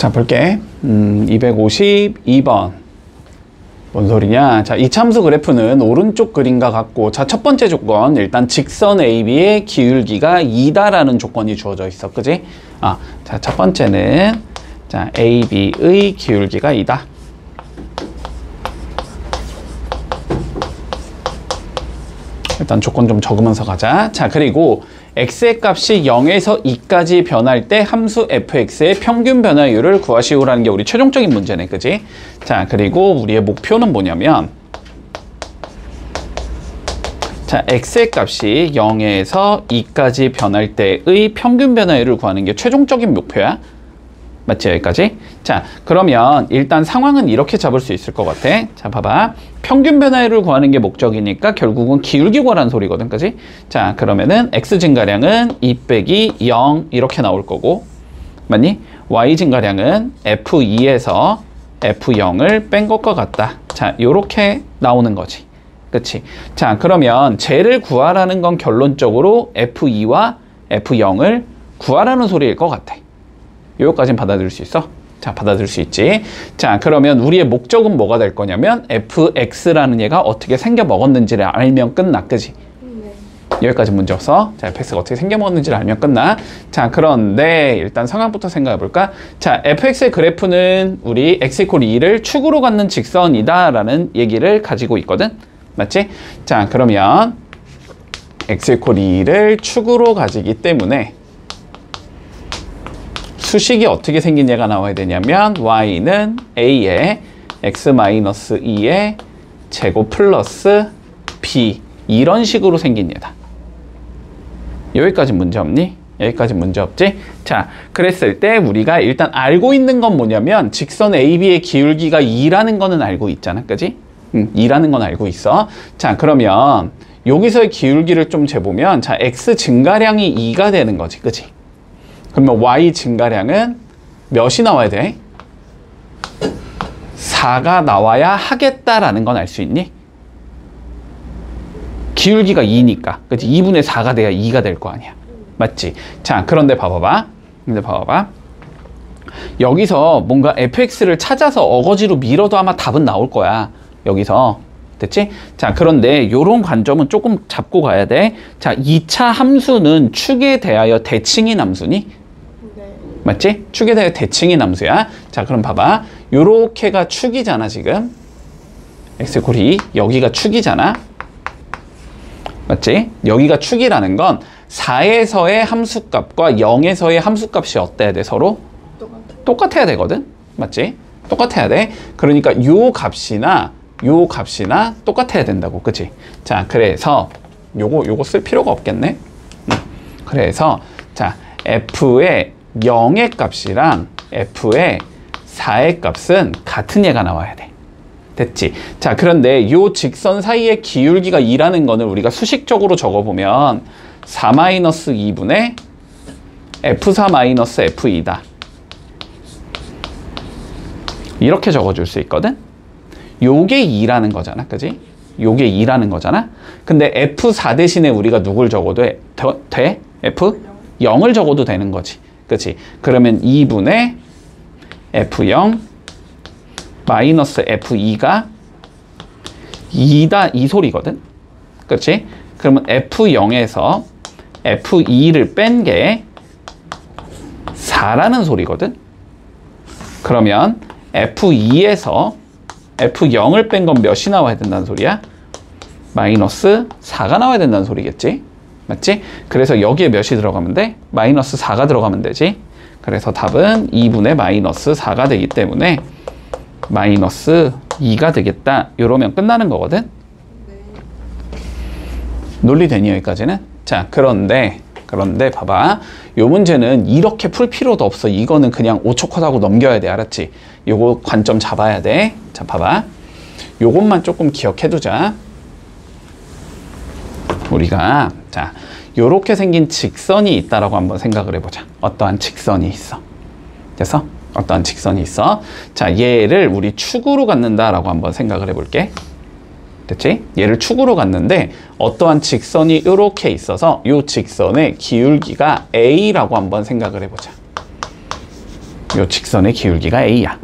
자, 볼게. 252번. 뭔 소리냐? 자, 이 참수 그래프는 오른쪽 그림과 같고, 자, 첫 번째 조건, 일단 직선 AB의 기울기가 2다라는 조건이 주어져 있어. 그지? 자, 첫 번째는, 자, AB의 기울기가 2다. 일단 조건 좀 적으면서 가자. 자, 그리고 x의 값이 0에서 2까지 변할 때 함수 fx의 평균 변화율을 구하시오라는 게 우리 최종적인 문제네. 그지? 자, 그리고 우리의 목표는 뭐냐면, 자, x의 값이 0에서 2까지 변할 때의 평균 변화율을 구하는 게 최종적인 목표야. 맞지? 여기까지? 자, 그러면 일단 상황은 이렇게 잡을 수 있을 것 같아. 자, 봐봐. 평균 변화율을 구하는 게 목적이니까 결국은 기울기 구하라는 소리거든. 그지? 자, 그러면은 x 증가량은 2 빼기 0 이렇게 나올 거고, 맞니? y 증가량은 f2에서 f0을 뺀 것과 같다. 자, 요렇게 나오는 거지. 그치? 자, 그러면 쟤를 구하라는 건 결론적으로 f2와 f0을 구하라는 소리일 것 같아. 요거까지는 받아들일 수 있어? 자, 받아들일 수 있지. 자, 그러면 우리의 목적은 뭐가 될 거냐면 fx라는 얘가 어떻게 생겨 먹었는지를 알면 끝나. 그지? 네. 여기까지 문제 없어. 자, fx가 어떻게 생겨 먹었는지를 알면 끝나. 자, 그런데 일단 상황부터 생각해 볼까? 자, fx의 그래프는 우리 x 이퀄 2를 축으로 갖는 직선이다 라는 얘기를 가지고 있거든. 맞지? 자, 그러면 x 이퀄 2를 축으로 가지기 때문에 수식이 어떻게 생긴 얘가 나와야 되냐면 y는 a에 x-2의 제곱 플러스 b 이런 식으로 생긴 얘다. 여기까지 문제 없니? 여기까지 문제 없지? 자, 그랬을 때 우리가 일단 알고 있는 건 뭐냐면 직선 AB의 기울기가 2라는 거는 알고 있잖아. 그지? 2라는 건 알고 있어. 자, 그러면 여기서의 기울기를 좀 재보면 자, x 증가량이 2가 되는 거지. 그지? 그러면 y 증가량은 몇이 나와야 돼? 4가 나와야 하겠다라는 건 알 수 있니? 기울기가 2니까. 그치? 2분의 4가 돼야 2가 될 거 아니야. 맞지? 자, 그런데 봐봐봐. 여기서 뭔가 fx를 찾아서 어거지로 밀어도 아마 답은 나올 거야. 여기서. 됐지? 자, 그런데 요런 관점은 조금 잡고 가야 돼. 자, 2차 함수는 축에 대하여 대칭인 함수니? 맞지? 축에 대해 대칭인 함수야. 자, 그럼 봐봐. 요렇게가 축이잖아, 지금. x 이퀄 2. 여기가 축이잖아. 맞지? 여기가 축이라는 건 4에서의 함수값과 0에서의 함수값이 어때야 돼, 서로? 똑같아야 되거든? 맞지? 똑같아야 돼. 그러니까 요 값이나 똑같아야 된다고. 그치? 자, 그래서 요거 쓸 필요가 없겠네. 그래서 자, f의 0의 값이랑 f의 4의 값은 같은 얘가 나와야 돼. 됐지? 자, 그런데 요 직선 사이의 기울기가 2라는 거는 우리가 수식적으로 적어보면 4-2분의 f4-f2다. 이렇게 적어줄 수 있거든? 요게 2라는 거잖아. 그지? 요게 2라는 거잖아. 근데 f4 대신에 우리가 누굴 적어도 돼? f0을 적어도 되는 거지. 그치? 그러면 2분의 f0 마이너스 f2가 2다 이 소리거든? 그치? 그러면 f0에서 f2를 뺀 게 4라는 소리거든? 그러면 f2에서 f0을 뺀 건 몇이 나와야 된다는 소리야? 마이너스 4가 나와야 된다는 소리겠지? 맞지? 그래서 여기에 몇이 들어가면 돼? 마이너스 4가 들어가면 되지? 그래서 답은 2분의 마이너스 4가 되기 때문에 마이너스 2가 되겠다. 이러면 끝나는 거거든? 네. 논리되니 여기까지는? 자, 그런데 봐봐. 요 문제는 이렇게 풀 필요도 없어. 이거는 그냥 5초 컷하고 넘겨야 돼. 알았지? 요거 관점 잡아야 돼. 자, 봐봐. 요것만 조금 기억해두자. 우리가 자, 요렇게 생긴 직선이 있다라고 한번 생각을 해보자. 어떠한 직선이 있어. 됐어? 어떠한 직선이 있어. 자, 얘를 우리 축으로 갖는다라고 한번 생각을 해볼게. 됐지? 얘를 축으로 갖는데 어떠한 직선이 이렇게 있어서 이 직선의 기울기가 A라고 한번 생각을 해보자. 요 직선의 기울기가 A야.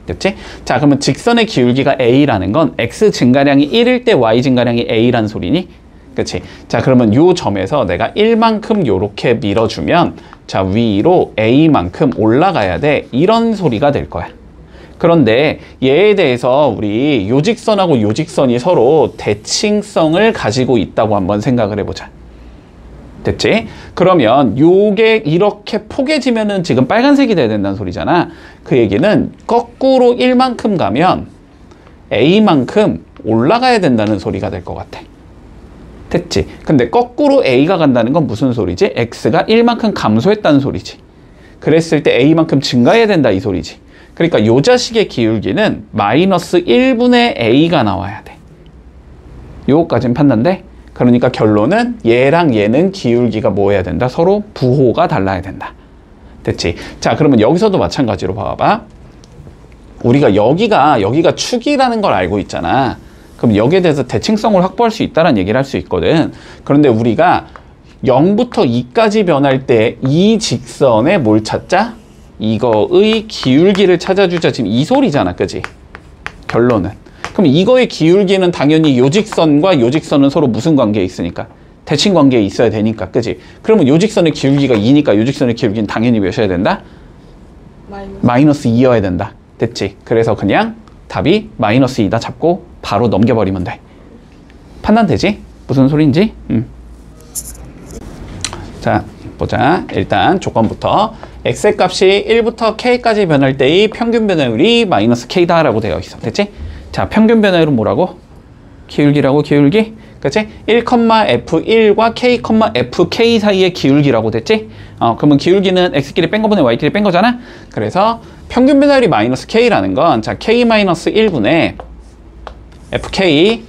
됐지? 자, 그러면 직선의 기울기가 A라는 건 X 증가량이 1일 때 Y 증가량이 A라는 소리니? 그치? 자, 그러면 요 점에서 내가 1만큼 요렇게 밀어주면 자, 위로 A만큼 올라가야 돼. 이런 소리가 될 거야. 그런데 얘에 대해서 우리 요 직선하고 요 직선이 서로 대칭성을 가지고 있다고 한번 생각을 해보자. 됐지? 그러면 요게 이렇게 포개지면은 지금 빨간색이 돼야 된다는 소리잖아. 그 얘기는 거꾸로 1만큼 가면 A만큼 올라가야 된다는 소리가 될 것 같아. 됐지? 근데 거꾸로 A가 간다는 건 무슨 소리지? X가 1만큼 감소했다는 소리지. 그랬을 때 A만큼 증가해야 된다 이 소리지. 그러니까 요 자식의 기울기는 마이너스 1분의 A가 나와야 돼. 요거까지는 판단돼? 그러니까 결론은 얘랑 얘는 기울기가 뭐 해야 된다? 서로 부호가 달라야 된다. 됐지? 자, 그러면 여기서도 마찬가지로 봐봐. 우리가 여기가 축이라는 걸 알고 있잖아. 그럼 여기에 대해서 대칭성을 확보할 수 있다는 얘기를 할 수 있거든. 그런데 우리가 0부터 2까지 변할 때 이 직선에 뭘 찾자? 이거의 기울기를 찾아주자. 지금 이 소리잖아. 그지? 결론은. 그럼 이거의 기울기는 당연히 요 직선과 요 직선은 서로 무슨 관계에 있으니까? 대칭 관계에 있어야 되니까. 그지? 그러면 요 직선의 기울기가 2니까 요 직선의 기울기는 당연히 몇이어야 된다? 마이너스 2여야 된다. 됐지? 그래서 그냥 답이 마이너스 2다 잡고 바로 넘겨버리면 돼. 판단되지? 무슨 소리인지? 자, 보자. 일단 조건부터 x의 값이 1부터 k까지 변할 때의 평균 변화율이 마이너스 k다 라고 되어 있어. 됐지? 자, 평균 변화율은 뭐라고? 기울기라고, 기울기? 그치? 1,f1과 k, fk 사이의 기울기라고 됐지? 그러면 기울기는 x끼리 뺀 거분의 y끼리 뺀 거잖아? 그래서 평균 변화율이 마이너스 k라는 건 자, k-1분의 fk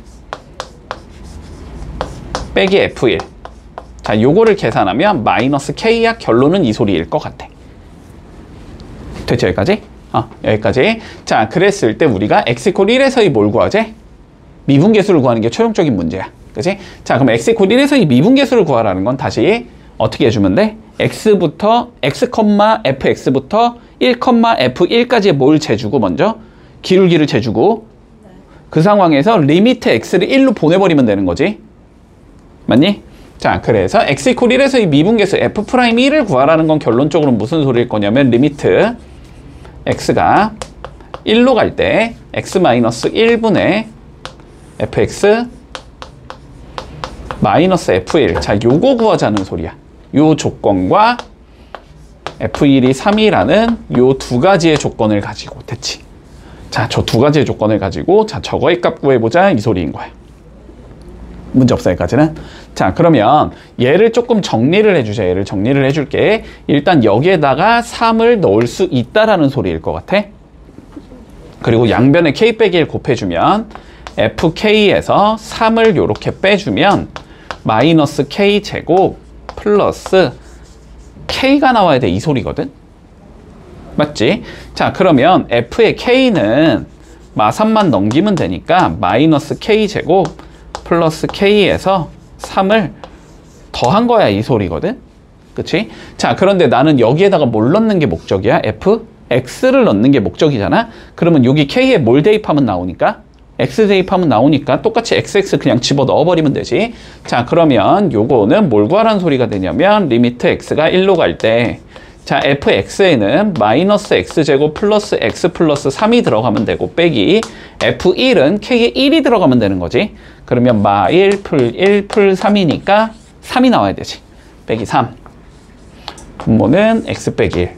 빼기 f1. 자, 요거를 계산하면 마이너스 k야. 결론은 이 소리일 것 같아. 됐지? 여기까지? 여기까지. 자, 그랬을 때 우리가 x = 1에서의 뭘 구하지? 미분계수를 구하는 게 최종적인 문제야. 그치? 자, 그럼 x = 1에서의 미분계수를 구하라는 건 다시 어떻게 해주면 돼? x부터 fx부터 1,f1까지의 뭘 재주고 먼저? 기울기를 재주고 그 상황에서 리미트 x를 1로 보내버리면 되는 거지. 맞니? 자, 그래서 x = 1에서의 미분계수 f'1을 구하라는 건 결론적으로 무슨 소리일 거냐면 리미트 x가 1로 갈 때 x-1분의 fx 마이너스 f1. 자, 요거 구하자는 소리야. 요 조건과 f1이 3이라는 요 두 가지의 조건을 가지고. 됐지? 자, 저 두 가지의 조건을 가지고 자, 저거의 값 구해보자 이 소리인 거야. 문제 없어 여기까지는. 자, 그러면 얘를 조금 정리를 해주자. 얘를 정리를 해줄게. 일단 여기에다가 3을 넣을 수 있다라는 소리일 것 같아. 그리고 양변에 k 빼기 1 곱해주면 fk에서 3을 요렇게 빼주면 마이너스 k 제곱 플러스 k가 나와야 돼 이 소리거든. 맞지? 자, 그러면 f의 k는 마3만 넘기면 되니까 마이너스 k 제곱 플러스 k에서 3을 더한 거야 이 소리거든. 그치? 자, 그런데 나는 여기에다가 뭘 넣는 게 목적이야? x를 넣는 게 목적이잖아. 그러면 여기 k에 뭘 대입하면 나오니까? x 대입하면 나오니까 똑같이 xx 그냥 집어 넣어버리면 되지. 자, 그러면 요거는 뭘 구하라는 소리가 되냐면 리미트 x가 1로 갈 때 자, fx에는 마이너스 x제곱 플러스 x 플러스 3이 들어가면 되고 빼기 f1은 k에 1이 들어가면 되는 거지. 그러면 마1 풀 1 풀 3이니까 3이 나와야 되지. 빼기 3. 분모는 x 빼기 1.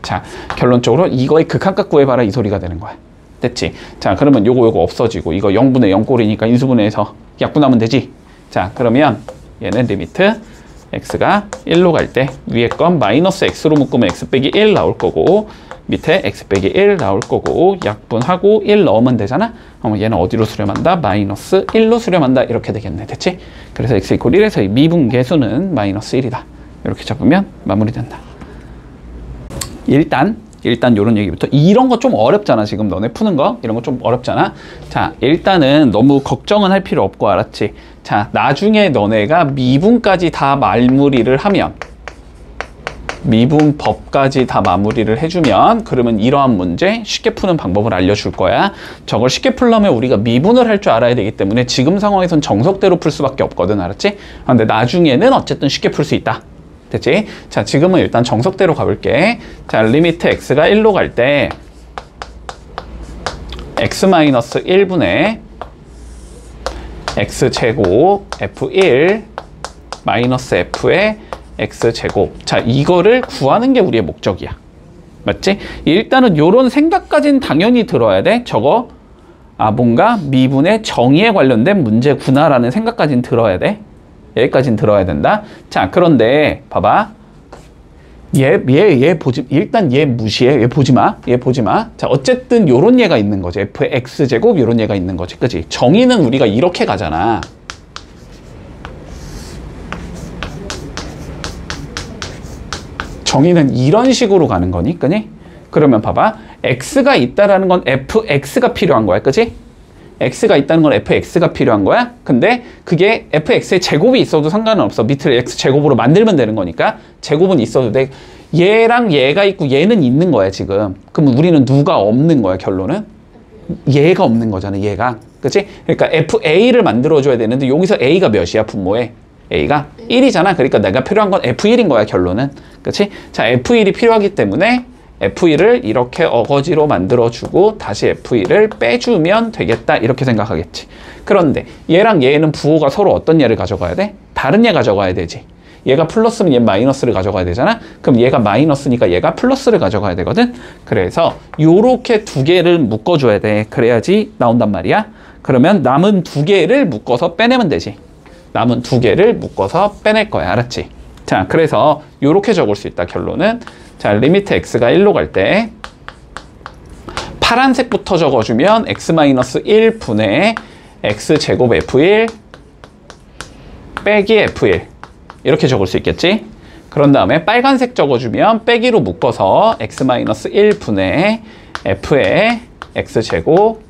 자, 결론적으로 이거의 극한값 구해봐라 이 소리가 되는 거야. 됐지? 자, 그러면 요거 없어지고 이거 0분의 0꼴이니까 인수분해해서 약분하면 되지. 자, 그러면 얘는 리미트 x가 1로 갈 때 위에 건 마이너스 x로 묶으면 x 빼기 1 나올 거고 밑에 x 빼기 1 나올 거고 약분하고 1 넣으면 되잖아. 얘는 어디로 수렴한다? 마이너스 1로 수렴한다. 이렇게 되겠네. 됐지? 그래서 x = 1에서 이 미분계수는 마이너스 1이다. 이렇게 잡으면 마무리된다. 일단 요런 얘기부터. 이런 거 좀 어렵잖아. 지금 너네 푸는 거 이런 거 좀 어렵잖아. 자, 일단은 너무 걱정은 할 필요 없고 알았지? 자, 나중에 너네가 미분까지 다 마무리를 하면 미분법까지 다 마무리를 해주면 그러면 이러한 문제 쉽게 푸는 방법을 알려줄 거야. 저걸 쉽게 풀려면 우리가 미분을 할 줄 알아야 되기 때문에 지금 상황에선 정석대로 풀 수밖에 없거든. 알았지? 근데 나중에는 어쨌든 쉽게 풀 수 있다. 됐지? 자, 지금은 일단 정석대로 가볼게. 자, 리미트 x가 1로 갈 때 x-1분의 x제곱 f1 마이너스 f의 x제곱. 자, 이거를 구하는 게 우리의 목적이야. 맞지? 일단은 요런 생각까지는 당연히 들어야 돼. 저거 뭔가 미분의 정의에 관련된 문제구나라는 생각까지는 들어야 돼. 여기까지는 들어야 된다. 자, 그런데 봐봐. 얘 보지, 일단 얘 무시해. 얘 보지 마. 얘 보지 마. 자, 어쨌든 요런 얘가 있는 거지. f의 x제곱 요런 얘가 있는 거지. 그치? 정의는 우리가 이렇게 가잖아. 정의는 이런 식으로 가는 거니, 그니? 그러면 봐봐. x가 있다라는 건 fx가 필요한 거야, 그치? x가 있다는 건 fx가 필요한 거야. 근데 그게 fx의 제곱이 있어도 상관은 없어. 밑을 x제곱으로 만들면 되는 거니까 제곱은 있어도 돼. 얘랑 얘가 있고 얘는 있는 거야, 지금. 그럼 우리는 누가 없는 거야, 결론은? 얘가 없는 거잖아, 얘가. 그치? 그러니까 fa를 만들어줘야 되는데 여기서 a가 몇이야, 분모에? a가 1이잖아. 그러니까 내가 필요한 건 f1인 거야, 결론은. 그치? 자, f1이 필요하기 때문에 f1을 이렇게 어거지로 만들어주고 다시 f1을 빼주면 되겠다. 이렇게 생각하겠지. 그런데 얘랑 얘는 부호가 서로 어떤 얘를 가져가야 돼? 다른 얘 가져가야 되지. 얘가 플러스면 얘 마이너스를 가져가야 되잖아. 그럼 얘가 마이너스니까 얘가 플러스를 가져가야 되거든. 그래서 요렇게 두 개를 묶어줘야 돼. 그래야지 나온단 말이야. 그러면 남은 두 개를 묶어서 빼내면 되지. 남은 두 개를 묶어서 빼낼 거야. 알았지? 자, 그래서 요렇게 적을 수 있다. 결론은. 자, 리미트 x가 1로 갈 때 파란색부터 적어주면 x-1 분의 x제곱 f1 빼기 f1 이렇게 적을 수 있겠지? 그런 다음에 빨간색 적어주면 빼기로 묶어서 x-1 분의 f의 x제곱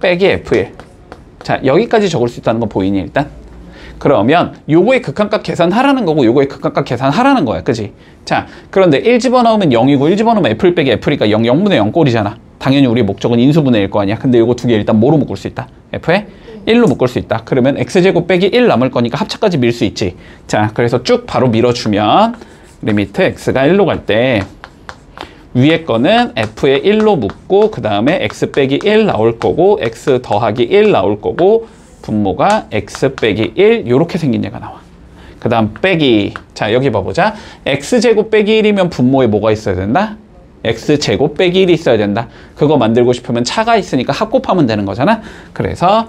빼기 f1. 자, 여기까지 적을 수 있다는 거 보이니 일단? 그러면 요거의 극한값 계산하라는 거고 요거의 극한값 계산하라는 거야. 그지? 자, 그런데 1 집어넣으면 0이고 1 집어넣으면 f 빼기 f니까 0분의 0 꼴이잖아. 당연히 우리의 목적은 인수분해일 거 아니야. 근데 요거 두 개 일단 뭐로 묶을 수 있다? f에 1로 묶을 수 있다. 그러면 x제곱 빼기 1 남을 거니까 합차까지 밀 수 있지. 자, 그래서 쭉 바로 밀어주면 리미트 x가 1로 갈 때 위에 거는 f에 1로 묶고 그 다음에 x 빼기 1 나올 거고 x 더하기 1 나올 거고 분모가 x 빼기 1 이렇게 생긴 얘가 나와. 그 다음 빼기. 자, 여기 봐보자. x제곱 빼기 1이면 분모에 뭐가 있어야 된다? x제곱 빼기 1이 있어야 된다. 그거 만들고 싶으면 차가 있으니까 합 곱하면 되는 거잖아. 그래서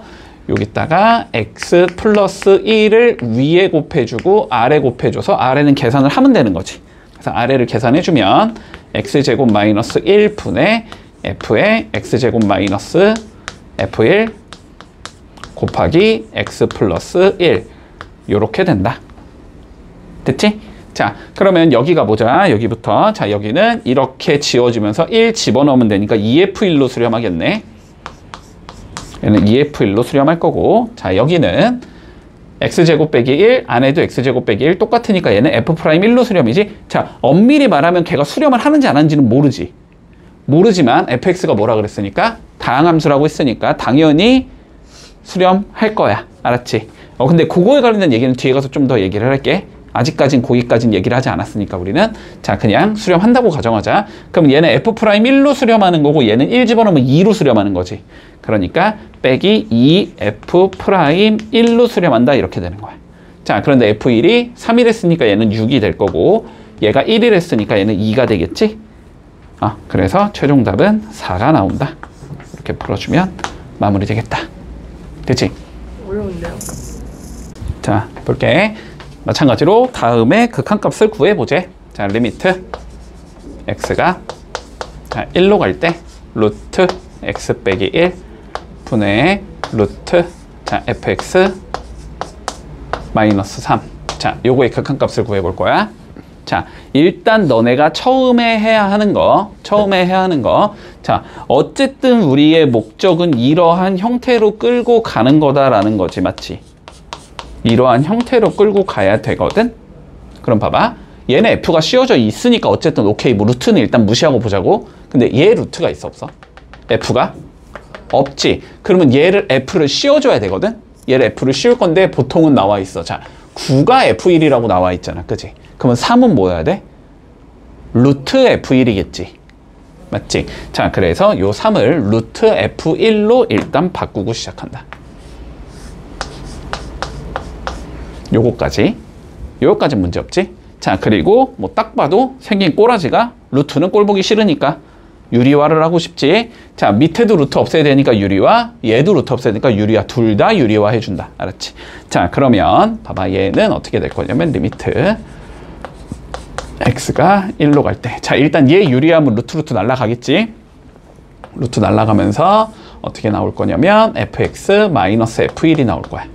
여기다가 x 플러스 1을 위에 곱해주고 아래 곱해줘서 아래는 계산을 하면 되는 거지. 그래서 아래를 계산해주면 x제곱 마이너스 1 분의 f의 x제곱 마이너스 f1 곱하기 x 플러스 1 요렇게 된다. 됐지? 자, 그러면 여기 가보자. 여기부터. 자, 여기는 이렇게 지워지면서 1 집어넣으면 되니까 2f1로 수렴하겠네. 얘는 2f1로 수렴할 거고. 자, 여기는 x제곱 빼기 1, 안에도 x제곱 빼기 1 똑같으니까 얘는 f'1로 수렴이지. 자, 엄밀히 말하면 걔가 수렴을 하는지 안 하는지는 모르지. 모르지만 fx가 뭐라 그랬으니까? 다항함수라고 했으니까 당연히 수렴할 거야. 알았지? 근데 그거에 관련된 얘기는 뒤에 가서 좀 더 얘기를 할게. 아직까진 거기까진 얘기를 하지 않았으니까 우리는. 자, 그냥 수렴한다고 가정하자. 그럼 얘는 f'1로 수렴하는 거고 얘는 1 집어넣으면 2로 수렴하는 거지. 그러니까 빼기 2f'1로 수렴한다 이렇게 되는 거야. 자, 그런데 f1이 3일 했으니까 얘는 6이 될 거고 얘가 1일 했으니까 얘는 2가 되겠지? 그래서 최종 답은 4가 나온다. 이렇게 풀어주면 마무리 되겠다. 됐지? 어려운데요? 자, 볼게. 마찬가지로 다음에 극한값을 구해보재. 자, 리미트 x가 1로 갈 때 루트 x 빼기 1 분의 루트 fx 마이너스 3. 자, 요거의 극한값을 구해볼 거야. 자, 일단 너네가 처음에 해야 하는 거. 자, 어쨌든 우리의 목적은 이러한 형태로 끌고 가는 거다라는 거지, 맞지? 이러한 형태로 끌고 가야 되거든? 그럼 봐봐. 얘는 f가 씌워져 있으니까 어쨌든 오케이. 뭐 루트는 일단 무시하고 보자고. 근데 얘 루트가 있어 없어? f가 없지. 그러면 얘를 f를 씌워줘야 되거든. 얘를 f를 씌울 건데 보통은 나와 있어. 자, 9가 f1이라고 나와 있잖아. 그지? 그러면 3은 뭐여야 돼? 루트 f1이겠지. 맞지? 자, 그래서 요 3을 루트 f1로 일단 바꾸고 시작한다. 요거까지 문제 없지? 자, 그리고 뭐 딱 봐도 생긴 꼬라지가 루트는 꼴 보기 싫으니까 유리화를 하고 싶지. 자, 밑에도 루트 없애야 되니까 유리화, 얘도 루트 없애야 되니까 유리화, 둘 다 유리화 해준다. 알았지? 자, 그러면 봐봐. 얘는 어떻게 될 거냐면 리미트 x가 1로 갈 때, 자, 일단 얘 유리하면 루트 날라가겠지. 루트 날라가면서 어떻게 나올 거냐면 fx 마이너스 f1이 나올 거야.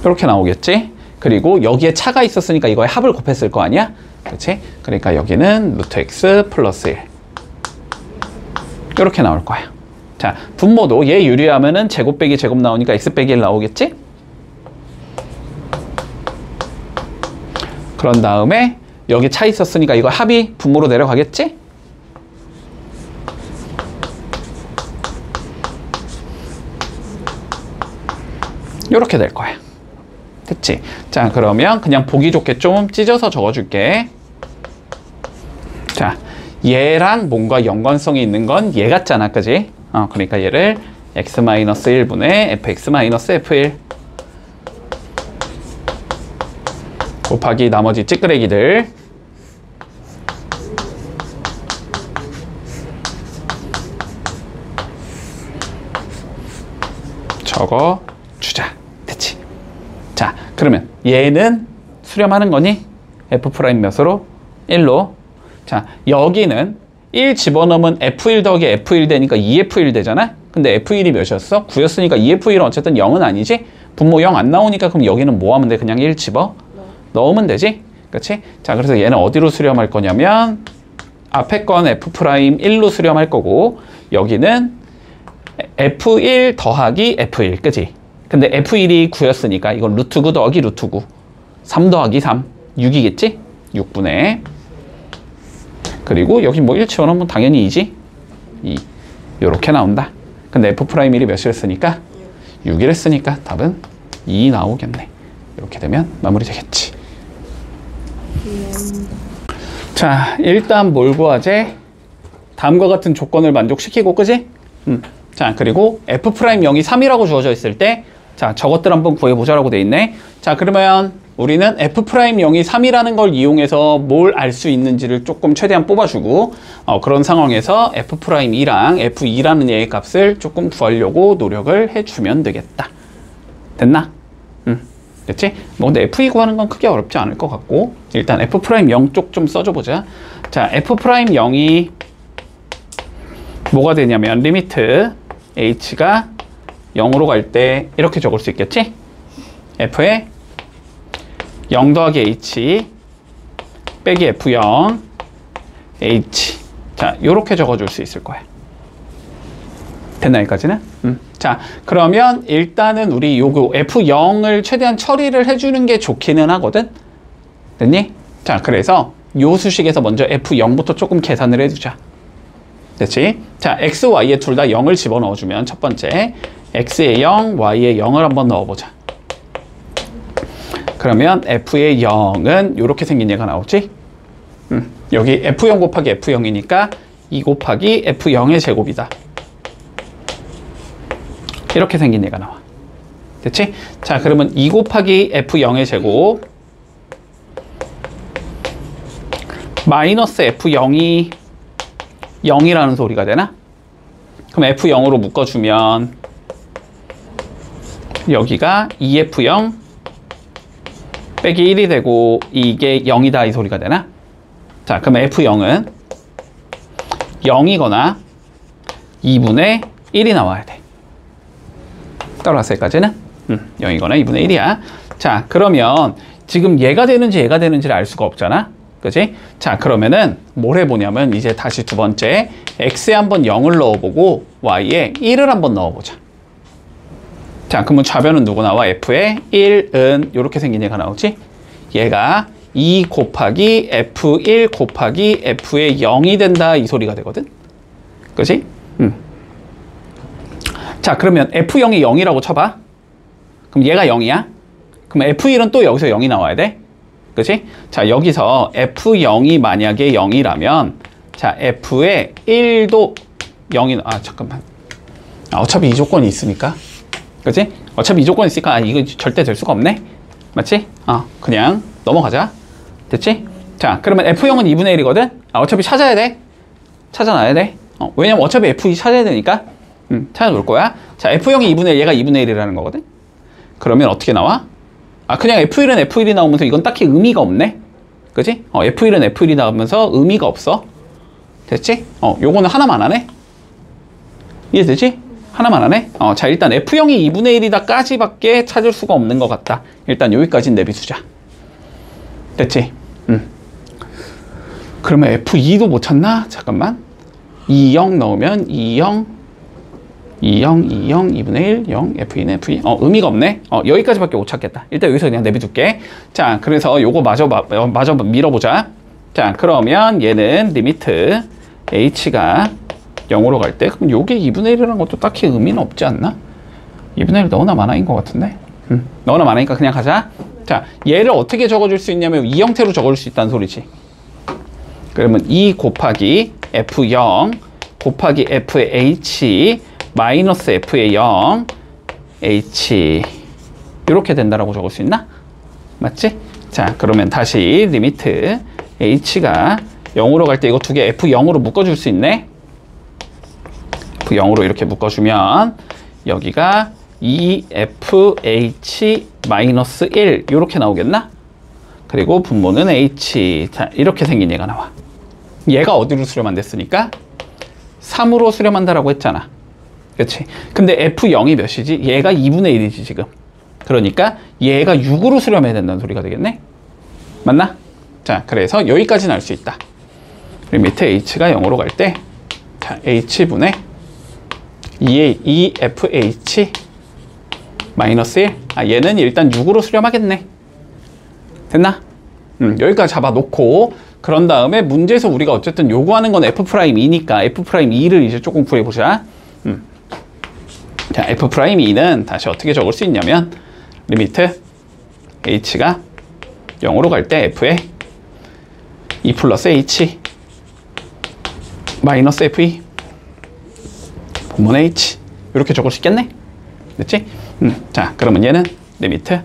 이렇게 나오겠지. 그리고 여기에 차가 있었으니까 이거에 합을 곱했을 거 아니야? 그렇지? 그러니까 여기는 루트 x 플러스 1 이렇게 나올 거야. 자, 분모도 얘 유리하면은 제곱 빼기 제곱 나오니까 x 빼기 1 나오겠지? 그런 다음에 여기 차 있었으니까 이거 합이 분모로 내려가겠지? 이렇게 될 거야. 됐지? 자, 그러면 그냥 보기 좋게 좀 찢어서 적어줄게. 자, 얘랑 뭔가 연관성이 있는 건 얘 같잖아. 그지? 그러니까 얘를 x-1분의 fx-f1 곱하기 나머지 찌끄레기들 적어주자. 됐지? 자, 그러면 얘는 수렴하는 거니? f' 몇으로? 1로. 자, 여기는 1 집어넣으면 f1 더하기 f1 되니까 2f1 되잖아? 근데 f1이 몇이었어? 9였으니까 2f1은 어쨌든 0은 아니지? 분모 0 안 나오니까 그럼 여기는 뭐 하면 돼? 그냥 1 집어 넣으면 되지? 그치? 자, 그래서 얘는 어디로 수렴할 거냐면 앞에 건 f'1로 수렴할 거고 여기는 f1 더하기 f1, 그치? 근데 f1이 9였으니까 이건 루트 9 더하기 루트 9 3 더하기 3 6이겠지? 6분의 그리고 여기 뭐 1 치워놓으면 당연히 2지? 2 요렇게 나온다. 근데 f'1이 몇이랬으니까 6이랬으니까 답은 2 나오겠네. 이렇게 되면 마무리 되겠지. 자, 일단 뭘 구하재? 다음과 같은 조건을 만족시키고, 그지? 자, 그리고 f'0이 3이라고 주어져 있을 때, 자, 저것들 한번 구해보자라고 돼 있네. 자, 그러면 우리는 f'0이 3이라는 걸 이용해서 뭘 알 수 있는지를 조금 최대한 뽑아주고, 그런 상황에서 f'2랑 f2라는 얘의 값을 조금 구하려고 노력을 해주면 되겠다. 됐나? 됐지? 뭐 근데 f2 구하는 건 크게 어렵지 않을 것 같고 일단 f'0 쪽 좀 써줘 보자. 자, f'0이 뭐가 되냐면 리미트 h가 0으로 갈 때 이렇게 적을 수 있겠지? f에 0 더하기 h 빼기 f0 h 자, 요렇게 적어줄 수 있을 거야. 됐나 여기까지는? 자, 그러면 일단은 우리 요거 F0을 최대한 처리를 해주는 게 좋기는 하거든? 됐니? 자, 그래서 요 수식에서 먼저 F0부터 조금 계산을 해두자. 됐지? 자, X, Y에 둘 다 0을 집어넣어주면 첫 번째 X에 0, Y에 0을 한번 넣어보자. 그러면 F의 0은 요렇게 생긴 얘가 나오지? 여기 F0 곱하기 F0이니까 2 곱하기 F0의 제곱이다. 이렇게 생긴 얘가 나와. 됐지? 자, 그러면 2 곱하기 f0의 제곱 마이너스 f0이 0이라는 소리가 되나? 그럼 f0으로 묶어주면 여기가 2f0 빼기 1이 되고 이게 0이다 이 소리가 되나? 자, 그럼 f0은 0이거나 2분의 1이 나와야 돼. 따라왔어 여기까지는? 0이거나 2분의 1이야. 자, 그러면 지금 얘가 되는지 얘가 되는지를 알 수가 없잖아. 그치? 자, 그러면은 뭘 해보냐면 이제 다시 두 번째 x에 한번 0을 넣어보고 y에 1을 한번 넣어보자. 자, 그러면 좌변은 누구 나와? f에 1은 이렇게 생긴 얘가 나오지? 얘가 2 곱하기 F1 곱하기 F의 0이 된다 이 소리가 되거든. 그치? 자, 그러면 F0이 0이라고 쳐봐. 그럼 얘가 0이야? 그럼 F1은 또 여기서 0이 나와야 돼. 그치? 자, 여기서 F0이 만약에 0이라면 자, F의 1도 0이 잠깐만. 어차피 이 조건이 있으니까. 그치? 어차피 이 조건이 있으니까 이거 절대 될 수가 없네. 맞지? 그냥 넘어가자. 됐지? 자, 그러면 F0은 2분의 1이거든? 어차피 찾아야 돼. 찾아놔야 돼. 왜냐면 어차피 F2 찾아야 되니까. 찾아놓을 거야. 자, F0이 2분의 1, 얘가 2분의 1이라는 거거든? 그러면 어떻게 나와? 그냥 F1은 F1이 나오면서 이건 딱히 의미가 없네? 그치? F1은 F1이 나오면서 의미가 없어. 됐지? 요거는 하나만 하네? 이해되지? 하나만 하네? 자, 일단 F0이 2분의 1이다 까지밖에 찾을 수가 없는 것 같다. 일단 여기까지는 내비두자. 됐지? 그러면 F2도 못 찾나? 잠깐만. 2, 0 넣으면 2, 0, 2, 0, 2, 0, 2분의 1, 0, F2는 F2. 의미가 없네. 여기까지밖에 못 찾겠다. 일단 여기서 그냥 내비둘게. 자, 그래서 요거 마저 밀어보자. 자, 그러면 얘는 리미트 H가 0으로 갈 때, 그럼 요게 2분의 1이라는 것도 딱히 의미는 없지 않나? 2분의 1 너나 마나인 것 같은데? 너나 마나니까 그냥 가자. 자, 얘를 어떻게 적어줄 수 있냐면 이 형태로 적어줄 수 있다는 소리지. 그러면 2 곱하기 F0 곱하기 F의 H 마이너스 F의 0 H 이렇게 된다라고 적을 수 있나? 맞지? 자, 그러면 다시 리미트 H가 0으로 갈 때 이거 두 개 F0으로 묶어줄 수 있네? F0으로 이렇게 묶어주면 여기가 2FH 마이너스 1 이렇게 나오겠나? 그리고 분모는 H. 자, 이렇게 생긴 얘가 나와. 얘가 어디로 수렴한 됐으니까? 3으로 수렴한다라고 했잖아. 그치? 근데 F0이 몇이지? 얘가 2분의 1이지 지금. 그러니까 얘가 6으로 수렴해야 된다는 소리가 되겠네? 맞나? 자, 그래서 여기까지는 알 수 있다. 리미트 H가 0으로 갈 때 자, H분의 2FH 마이너스 1. 얘는 일단 6으로 수렴하겠네. 됐나? 여기까지 잡아놓고 그런 다음에 문제에서 우리가 어쨌든 요구하는 건 F'E니까 F'E를 이제 조금 구해보자. 자, F'E는 다시 어떻게 적을 수 있냐면 리미트 H가 0으로 갈 때 F에 2 플러스 H 마이너스 F2 분모 H 이렇게 적을 수 있겠네? 됐지? 자, 그러면 얘는 리미트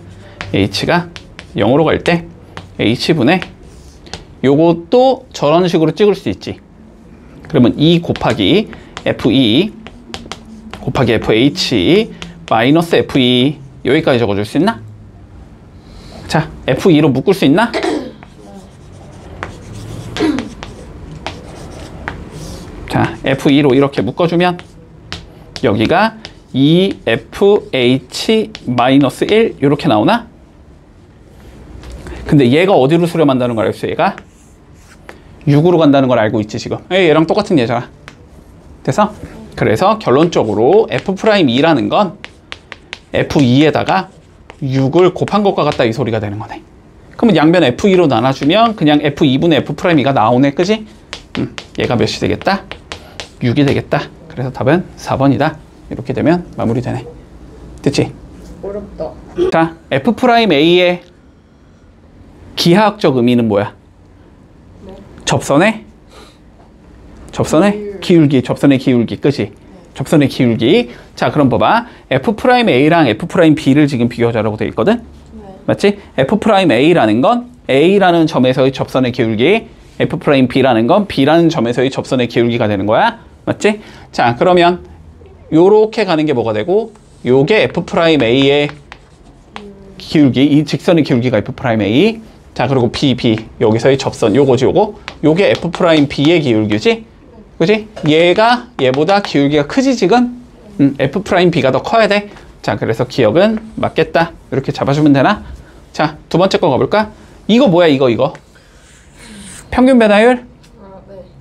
H가 0으로 갈 때 H분의 요것도 저런 식으로 찍을 수 있지. 그러면 2 곱하기 F2 곱하기 FH 마이너스 F2 여기까지 적어줄 수 있나? 자, F2로 묶을 수 있나? 자, F2로 이렇게 묶어주면 여기가 2FH 마이너스 1 이렇게 나오나? 근데 얘가 어디로 수렴한다는 걸 알겠어? 얘가 6으로 간다는 걸 알고 있지 지금. 얘랑 똑같은 얘잖아. 됐어? 그래서 결론적으로 F'E라는 건 F2에다가 6을 곱한 것과 같다 이 소리가 되는 거네. 그러면 양변 F2로 나눠주면 그냥 F2분의 F'E가 나오네. 그지? 얘가 몇이 되겠다? 6이 되겠다. 그래서 답은 4번이다. 이렇게 되면 마무리되네. 됐지? 어렵다. 자, F'A의 기하학적 의미는 뭐야? 네. 접선의 기울기, 접선의 기울기, 그치? 접선의 기울기. 자, 그럼 봐봐. F'A랑 F'B를 지금 비교하자라고 돼 있거든? 네. 맞지? F'A라는 건 A라는 점에서의 접선의 기울기, F'B라는 건 B라는 점에서의 접선의 기울기가 되는 거야. 맞지? 자, 그러면 요렇게 가는 게 뭐가 되고, 요게 F'A의 기울기, 이 직선의 기울기가 F'A. 자, 그리고 B, 여기서의 접선, 요거지, 요거. 요게 F'B의 기울기지? 그지? 얘가 얘보다 기울기가 크지, 지금? F'B가 더 커야 돼. 자, 그래서 기억은 맞겠다. 이렇게 잡아주면 되나? 자, 두 번째 거 가볼까? 이거 뭐야, 이거? 평균 변화율?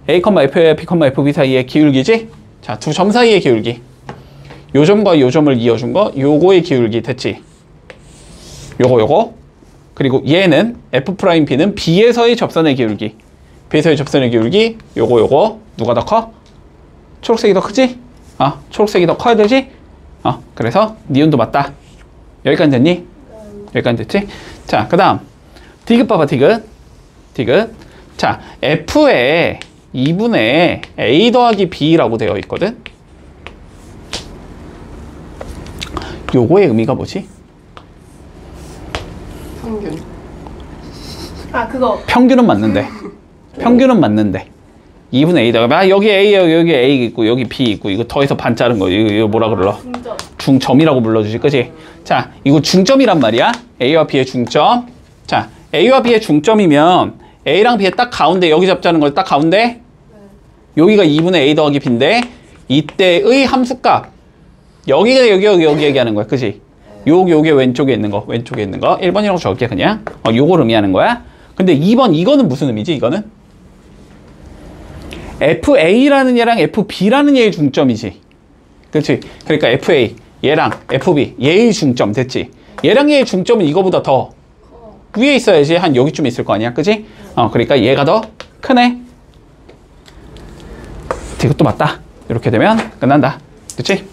네. A, F와 B, FB 사이의 기울기지? 자, 두 점 사이의 기울기. 요 점과 요 점을 이어준 거, 요거의 기울기 됐지? 요거. 그리고 얘는 F'B는 B에서의 접선의 기울기. B에서의 접선의 기울기 요거 누가 더 커? 초록색이 더 크지? 초록색이 더 커야 되지? 그래서 니은도 맞다. 여기까지 됐니? 여기까지 됐지? 자, 그 다음 디귿 봐봐. 디귿. 자, F에 2분의 A 더하기 B라고 되어 있거든. 요거의 의미가 뭐지? 평균. 그거. 평균은 맞는데. 2분의 A 더하기 여기 A 여기 A 있고 여기 B 있고 이거 더해서 반 자른 거 이거 뭐라 그러러? 중점. 중점이라고 불러주지, 그지? 자, 이거 중점이란 말이야. A와 B의 중점. 자, A와 B의 중점이면 A랑 B의 딱 가운데 여기 잡자는 걸 딱 가운데. 여기가 2분의 A 더하기 B인데 이때의 함수값. 여기가 여기 얘기하는 거야, 그지? 요게 왼쪽에 있는 거. 1번이라고 적을게 그냥. 요걸 의미하는 거야. 근데 2번 이거는 무슨 의미지? 이거는 FA라는 얘랑 FB라는 얘의 중점이지. 그렇지? 그러니까 FA 얘랑 FB 얘의 중점 됐지? 얘랑 얘의 중점은 이거보다 더 위에 있어야지. 한 여기쯤 있을 거 아니야, 그지? 그러니까 얘가 더 크네. 이것도 맞다. 이렇게 되면 끝난다. 그치?